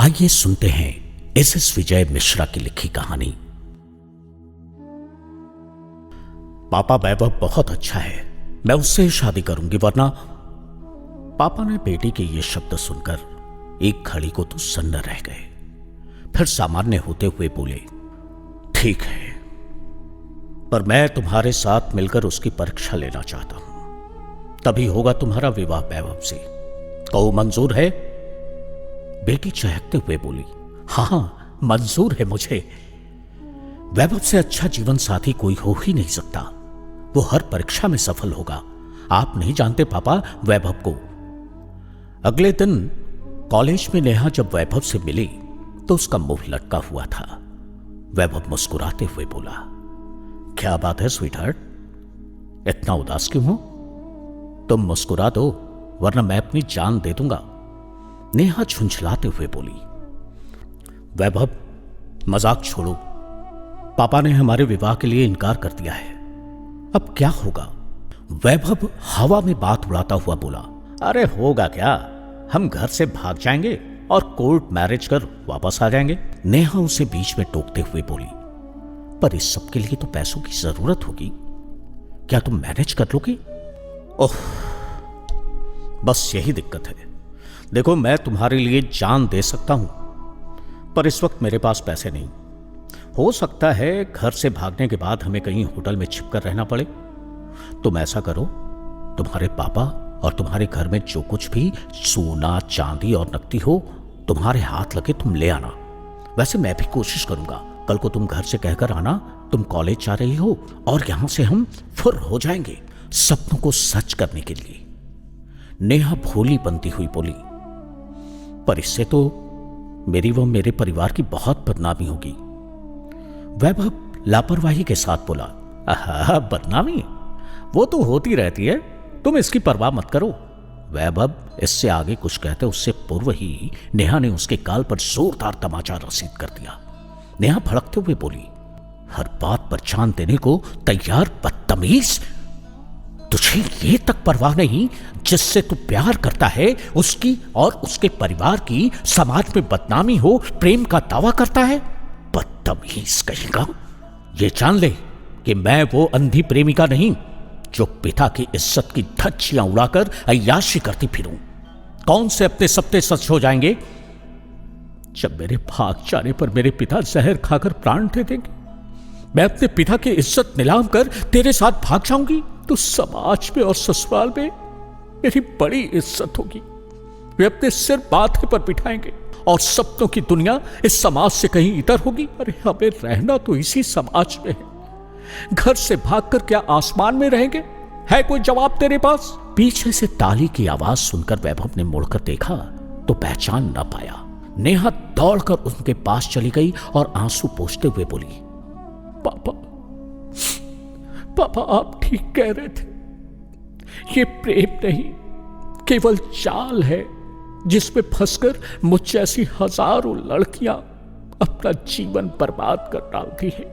आइए सुनते हैं एस विजय मिश्रा की लिखी कहानी। पापा वैभव बहुत अच्छा है, मैं उससे ही शादी करूंगी, वरना। पापा ने बेटी के ये शब्द सुनकर एक घड़ी को तो सन्न रह गए, फिर सामान्य होते हुए बोले, ठीक है, पर मैं तुम्हारे साथ मिलकर उसकी परीक्षा लेना चाहता हूं, तभी होगा तुम्हारा विवाह वैभव से। कहो मंजूर है? बेटी चहकते हुए बोली, हाँ मंजूर है मुझे। वैभव से अच्छा जीवन साथी कोई हो ही नहीं सकता, वो हर परीक्षा में सफल होगा। आप नहीं जानते पापा वैभव को। अगले दिन कॉलेज में नेहा जब वैभव से मिली तो उसका मुंह लटका हुआ था। वैभव मुस्कुराते हुए बोला, क्या बात है स्वीटहार्ट, इतना उदास क्यों हो? तुम मुस्कुरा दो वरना मैं अपनी जान दे दूंगा। नेहा झुंझलाते हुए बोली, वैभव मजाक छोड़ो, पापा ने हमारे विवाह के लिए इनकार कर दिया है, अब क्या होगा? वैभव हवा में बात उड़ाता हुआ बोला, अरे होगा क्या, हम घर से भाग जाएंगे और कोर्ट मैरिज कर वापस आ जाएंगे। नेहा उसे बीच में टोकते हुए बोली, पर इस सब के लिए तो पैसों की जरूरत होगी, क्या तुम मैनेज कर लोगे? ओह, बस यही दिक्कत है। देखो मैं तुम्हारे लिए जान दे सकता हूं, पर इस वक्त मेरे पास पैसे नहीं। हो सकता है घर से भागने के बाद हमें कहीं होटल में छिपकर रहना पड़े। तुम ऐसा करो, तुम्हारे पापा और तुम्हारे घर में जो कुछ भी सोना चांदी और नकदी हो तुम्हारे हाथ लगे तुम ले आना। वैसे मैं भी कोशिश करूंगा, कल को तुम घर से कहकर आना तुम कॉलेज जा रही हो और यहां से हम फुर हो जाएंगे सपनों को सच करने के लिए। नेहा भोली बनती हुई बोली, पर इससे तो मेरी व मेरे परिवार की बहुत बदनामी होगी। वैभव लापरवाही के साथ बोला, आहा, बदनामी वो तो होती रहती है, तुम इसकी परवाह मत करो। वैभव इससे आगे कुछ कहते उससे पूर्व ही नेहा ने उसके गाल पर जोरदार तमाचा रसीद कर दिया। नेहा भड़कते हुए बोली, हर बात पर जान देने को तैयार बदतमीज, तुझे ये तक परवाह नहीं जिससे तू प्यार करता है उसकी और उसके परिवार की समाज में बदनामी हो प्रेम का दावा करता है? बदतमीज कहेगा। ये जान ले कि मैं वो अंधी प्रेमिका नहीं जो पिता की इज्जत की धज्जियां उड़ाकर अय्याशी करती फिरूं। कौन से अपने सपने सच हो जाएंगे जब मेरे भाग जाने पर मेरे पिता जहर खाकर प्राण दे देंगे? मैं अपने पिता की इज्जत नीलाम कर तेरे साथ भाग जाऊंगी तो समाज में और ससुराल में मेरी बड़ी इज्जत होगी। वे अपने सिर माथे पर बिठाएंगे और सपनों की दुनिया इस समाज से कहीं इधर होगी। अरे हमें रहना तो इसी समाज में है, घर से भागकर क्या आसमान में रहेंगे? है कोई जवाब तेरे पास? पीछे से ताली की आवाज सुनकर वैभव ने मुड़कर देखा तो पहचान न पाया। नेहा दौड़कर उनके पास चली गई और आंसू पोंछते हुए बोली, पापा पापा आप ठीक कह रहे थे, ये प्रेम नहीं केवल चाल है जिसमें फंसकर मुझ जैसी हजारों लड़कियां अपना जीवन बर्बाद कर डालती हैं।